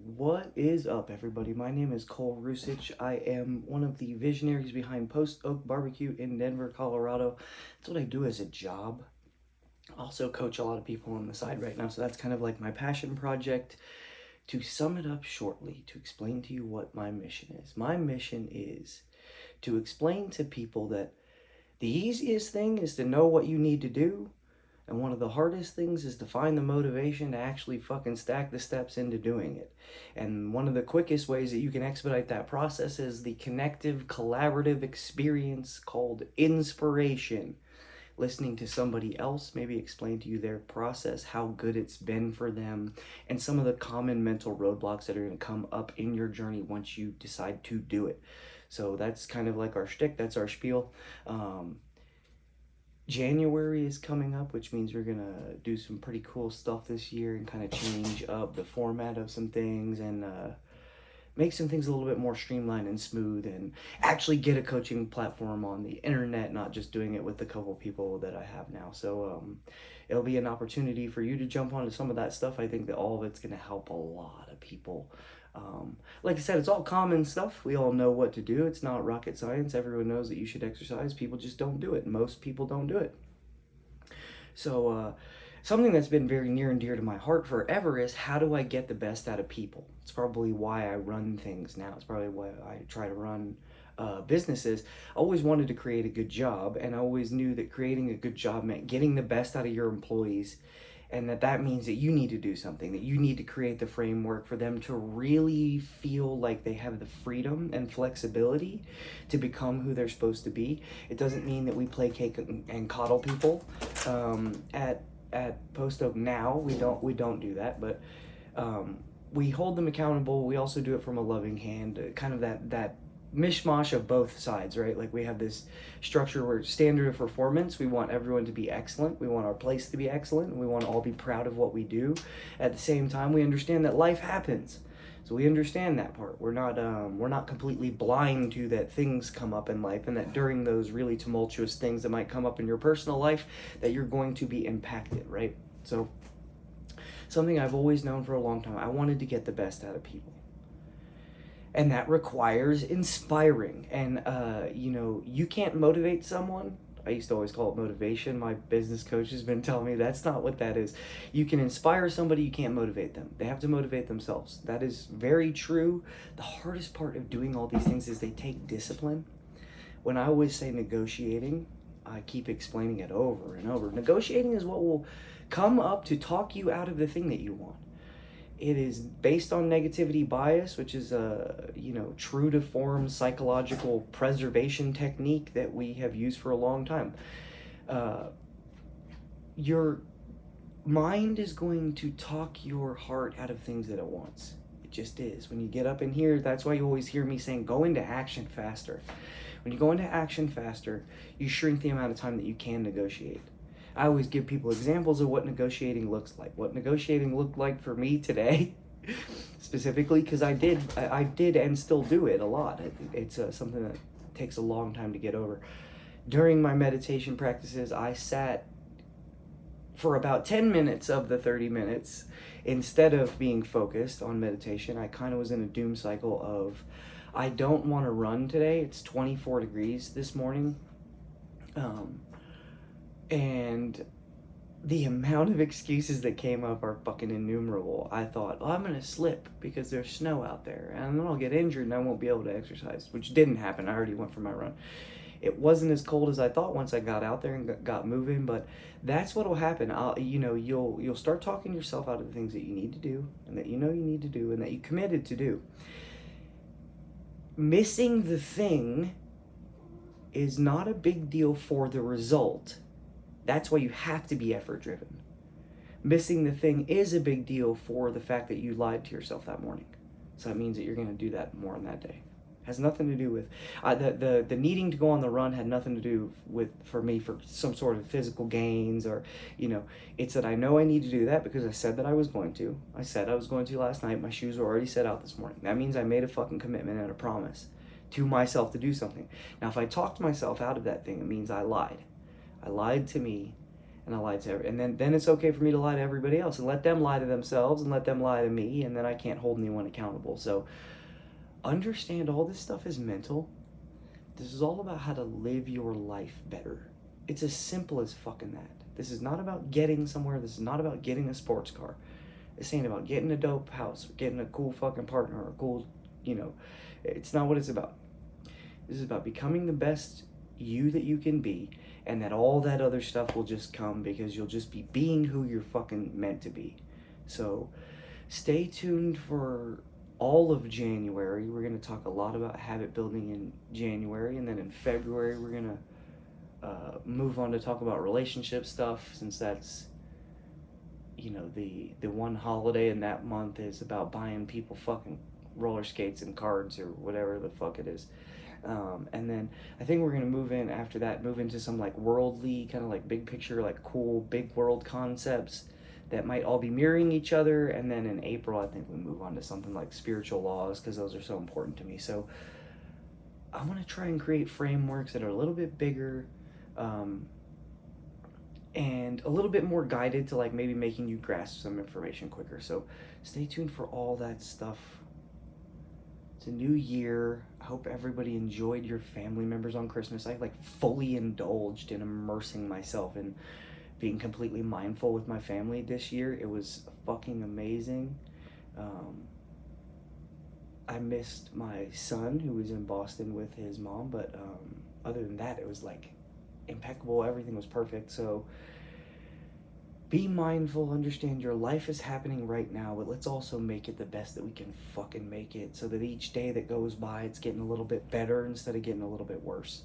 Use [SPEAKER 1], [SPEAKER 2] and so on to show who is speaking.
[SPEAKER 1] What is up, everybody? My name is Cole Rusich. I am one of the visionaries behind Post Oak Barbecue in Denver, Colorado. That's what I do as a job. I also coach a lot of people on the side right now, so that's kind of like my passion project. To sum it up shortly, to explain to you what my mission is. My mission is to explain to people that the easiest thing is to know what you need to do, and one of the hardest things is to find the motivation to actually fucking stack the steps into doing it. And one of the quickest ways that you can expedite that process is the connective, collaborative experience called inspiration. Listening to somebody else maybe explain to you their process, how good it's been for them, and some of the common mental roadblocks that are going to come up in your journey once you decide to do it. So that's kind of like our shtick, that's our spiel. January is coming up, which means we're gonna do some pretty cool stuff this year and kind of change up the format of some things and make some things a little bit more streamlined and smooth, and actually get a coaching platform on the internet, not just doing it with the couple people that I have now. So it'll be an opportunity for you to jump onto some of that stuff. I think that all of it's gonna help a lot of people. Like I said, it's all common stuff. We all know what to do. It's not rocket science. Everyone knows that you should exercise. People just don't do it. Most people don't do it. So, something that's been very near and dear to my heart forever is, how do I get the best out of people? It's probably why I run things now. It's probably why I try to run businesses. I always wanted to create a good job, and I always knew that creating a good job meant getting the best out of your employees, and that means that you need to do something, that you need to create the framework for them to really feel like they have the freedom and flexibility to become who they're supposed to be. It doesn't mean that we play cake and coddle people. At Post Oak now, we don't do that, but we hold them accountable. We also do it from a loving hand, kind of that mishmash of both sides, right? Like, we have this structure where standard of performance, we want everyone to be excellent, we want our place to be excellent, and we want to all be proud of what we do. At the same time, we understand that life happens, so we understand that part. We're not completely blind to that things come up in life, and that during those really tumultuous things that might come up in your personal life, that you're going to be impacted, right? So something I've always known for a long time, I wanted to get the best out of people, and that requires inspiring. And you can't motivate someone. I used to always call it motivation. My business coach has been telling me that's not what that is. You can inspire somebody, you can't motivate them. They have to motivate themselves. That is very true. The hardest part of doing all these things is they take discipline. When I always say negotiating, I keep explaining it over and over. Negotiating is what will come up to talk you out of the thing that you want. It is based on negativity bias, which is a true to form psychological preservation technique that we have used for a long time. Your mind is going to talk your heart out of things that it wants. It just is. When you get up in here, that's why you always hear me saying, go into action faster. When you go into action faster, you shrink the amount of time that you can negotiate. I always give people examples of what negotiating looks like. What negotiating looked like for me today, specifically, because I did and still do it a lot. It's something that takes a long time to get over. During my meditation practices, I sat for about 10 minutes of the 30 minutes. Instead of being focused on meditation, I kind of was in a doom cycle of, I don't want to run today. It's 24 degrees this morning. And the amount of excuses that came up are fucking innumerable. I thought, oh, I'm going to slip because there's snow out there, and then I'll get injured and I won't be able to exercise, which didn't happen. I already went for my run. It wasn't as cold as I thought once I got out there and got moving, but that's what will happen. You'll start talking yourself out of the things that you need to do, and that you need to do, and that you committed to do. Missing the thing is not a big deal for the result. That's why you have to be effort driven. Missing the thing is a big deal for the fact that you lied to yourself that morning. So that means that you're going to do that more on that day. Has nothing to do with the needing to go on the run. Had nothing to do with, for me, for some sort of physical gains, or it's that I know I need to do that because I said that I was going to. I said I was going to last night. My shoes were already set out this morning. That means I made a fucking commitment and a promise to myself to do something. Now, if I talked myself out of that thing, it means I lied. I lied to me, and I lie to and then it's okay for me to lie to everybody else and let them lie to themselves and let them lie to me, and then I can't hold anyone accountable. So understand all this stuff is mental. This is all about how to live your life better. It's as simple as fucking that. This is not about getting somewhere. This is not about getting a sports car. This ain't about getting a dope house or getting a cool fucking partner or a cool, it's not what it's about. This is about becoming the best you that you can be, and that all that other stuff will just come because you'll just be being who you're fucking meant to be. So stay tuned for all of January. We're going to talk a lot about habit building in January, and then in February we're going to move on to talk about relationship stuff, since that's the one holiday in that month is about buying people fucking roller skates and cards or whatever the fuck it is. And then I think we're going to move into some like worldly kind of like big picture, like cool big world concepts that might all be mirroring each other. And then in April I think we move on to something like spiritual laws, because those are so important to me. So I want to try and create frameworks that are a little bit bigger, and a little bit more guided to like maybe making you grasp some information quicker. So stay tuned for all that stuff. It's a new year. I hope everybody enjoyed your family members on Christmas. I like fully indulged in immersing myself in being completely mindful with my family this year. It was fucking amazing. I missed my son who was in Boston with his mom, but other than that, it was like impeccable. Everything was perfect. So be mindful, understand your life is happening right now, but let's also make it the best that we can fucking make it, so that each day that goes by it's getting a little bit better instead of getting a little bit worse.